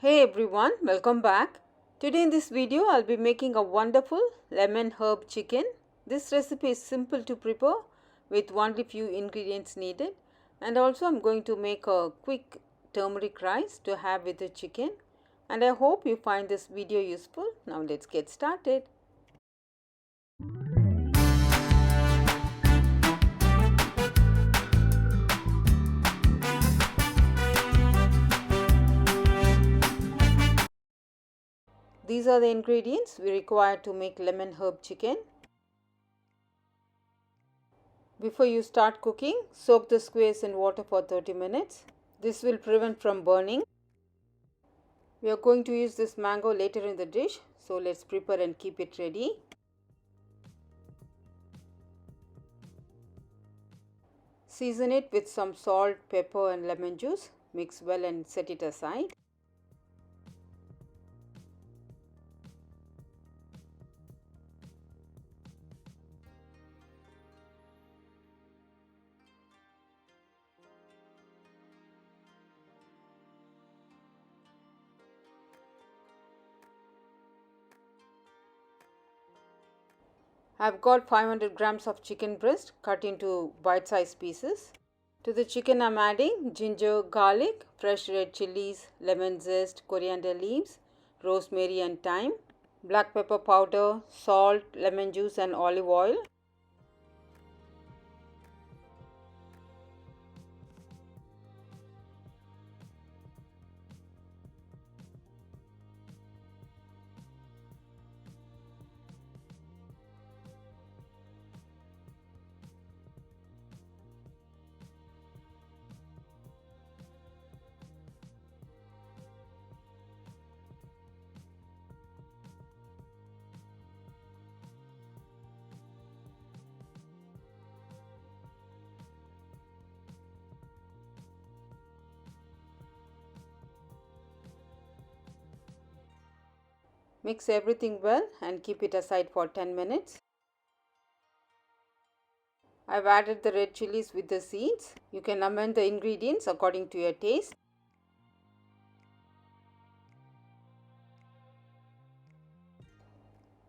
Hey everyone, welcome back. Today in this video I'll be making a wonderful lemon herb chicken. This recipe is simple to prepare with only few ingredients needed, and also I'm going to make a quick turmeric rice to have with the chicken, and I hope you find this video useful. Now let's get started. These are the ingredients we require to make lemon herb chicken. Before you start cooking, soak the skewers in water for 30 minutes. This will prevent from burning. We are going to use this mango later in the dish, so let's prepare and keep it ready. Season it with some salt, pepper and lemon juice. Mix well and set it aside. I've got 500 grams of chicken breast cut into bite-sized pieces. To the chicken I'm adding ginger, garlic, fresh red chilies, lemon zest, coriander leaves, rosemary and thyme, black pepper powder, salt, lemon juice and olive oil. Mix everything well and keep it aside for 10 minutes. I've added the red chilies with the seeds. You can amend the ingredients according to your taste.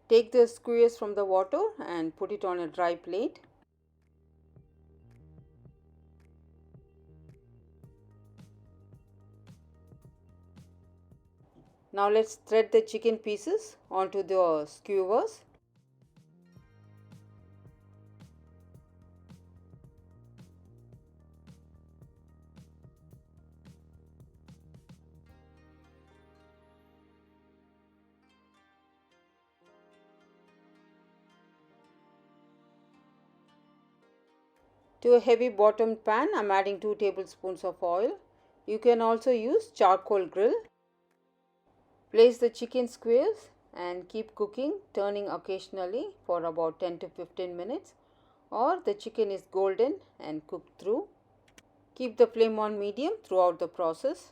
Take the skewers from the water and put it on a dry plate. Now let's thread the chicken pieces onto the skewers. To a heavy bottomed pan, I'm adding 2 tablespoons of oil. You can also use charcoal grill. Place the chicken skewers and keep cooking, turning occasionally for about 10 to 15 minutes, or the chicken is golden and cooked through. Keep the flame on medium throughout the process.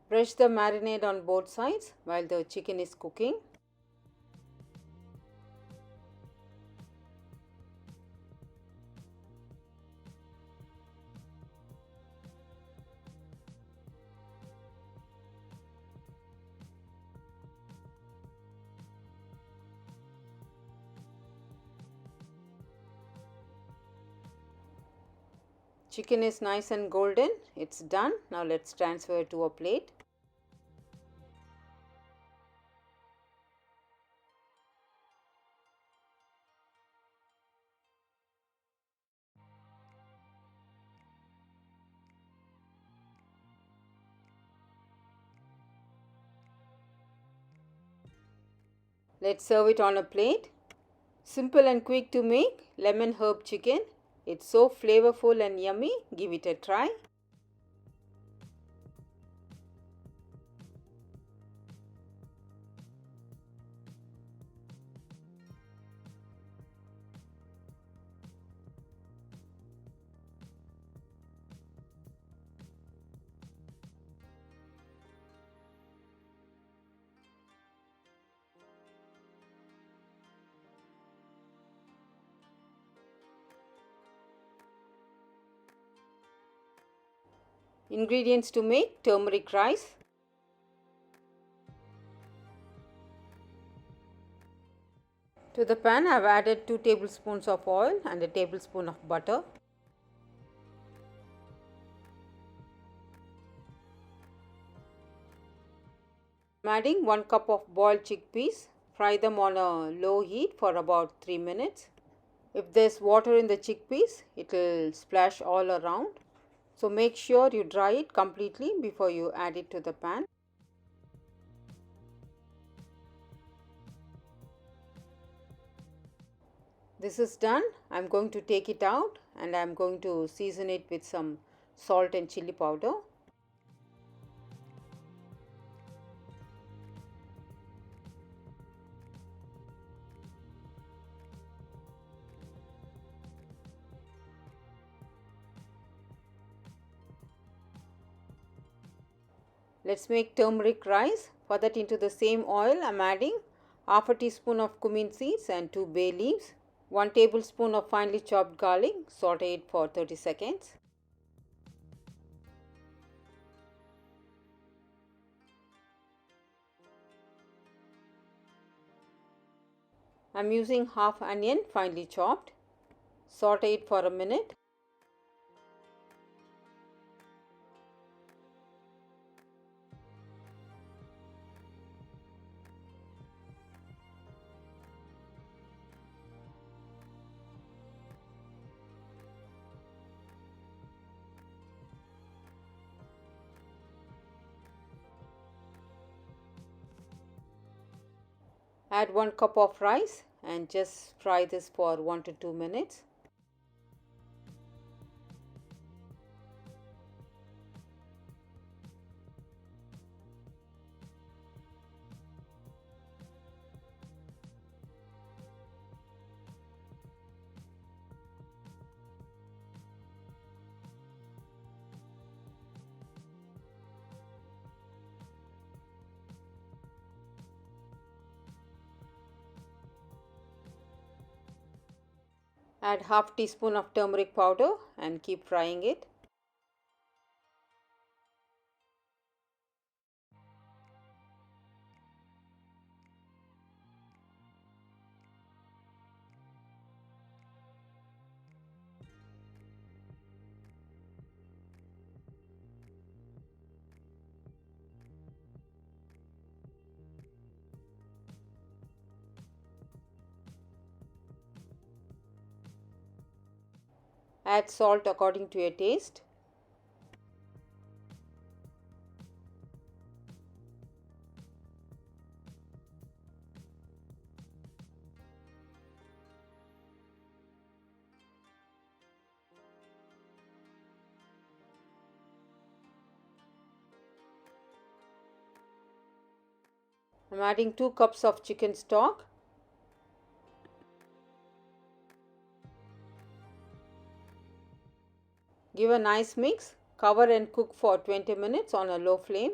Brush the marinade on both sides while the chicken is cooking. Chicken is nice and golden. It's done. Now let's transfer it to a plate. Let's serve it on a plate. Simple and quick to make lemon herb chicken. It's so flavorful and yummy. Give it a try. Ingredients to make turmeric rice. To the pan, I have added 2 tablespoons of oil and a tablespoon of butter. I am adding 1 cup of boiled chickpeas. Fry them on a low heat for about 3 minutes. If there's water in the chickpeas, it will splash all around. So make sure you dry it completely before you add it to the pan. This is done. I'm going to take it out and I'm going to season it with some salt and chili powder. Let's make turmeric rice. For that, into the same oil, I'm adding half a teaspoon of cumin seeds and 2 bay leaves, 1 tablespoon of finely chopped garlic, saute it for 30 seconds. I'm using half onion finely chopped. Saute it for a minute. Add 1 cup of rice and just fry this for 1 to 2 minutes. Add half teaspoon of turmeric powder and keep frying it. Add salt according to your taste. I'm adding 2 cups of chicken stock. Give a nice mix. Cover and cook for 20 minutes on a low flame.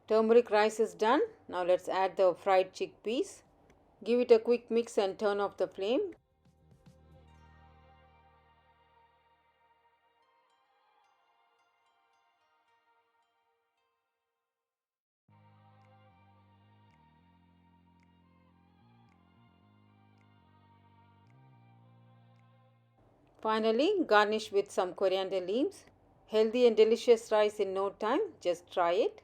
Turmeric rice is done. Now let's add the fried chickpeas. Give it a quick mix and turn off the flame. Finally, garnish with some coriander leaves. Healthy and delicious rice in no time. Just try it.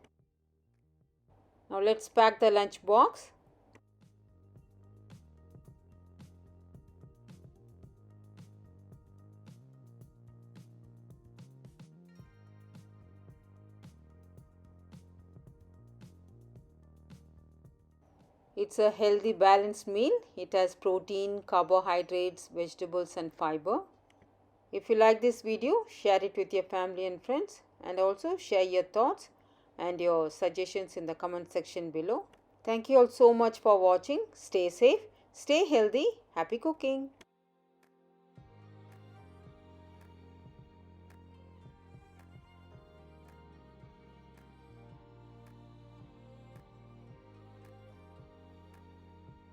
Now let's pack the lunch box. It's a healthy balanced meal. It has protein, carbohydrates, vegetables and fiber. If you like this video, share it with your family and friends, and also share your thoughts and your suggestions in the comment section below. Thank you all so much for watching. Stay safe, stay healthy, happy cooking.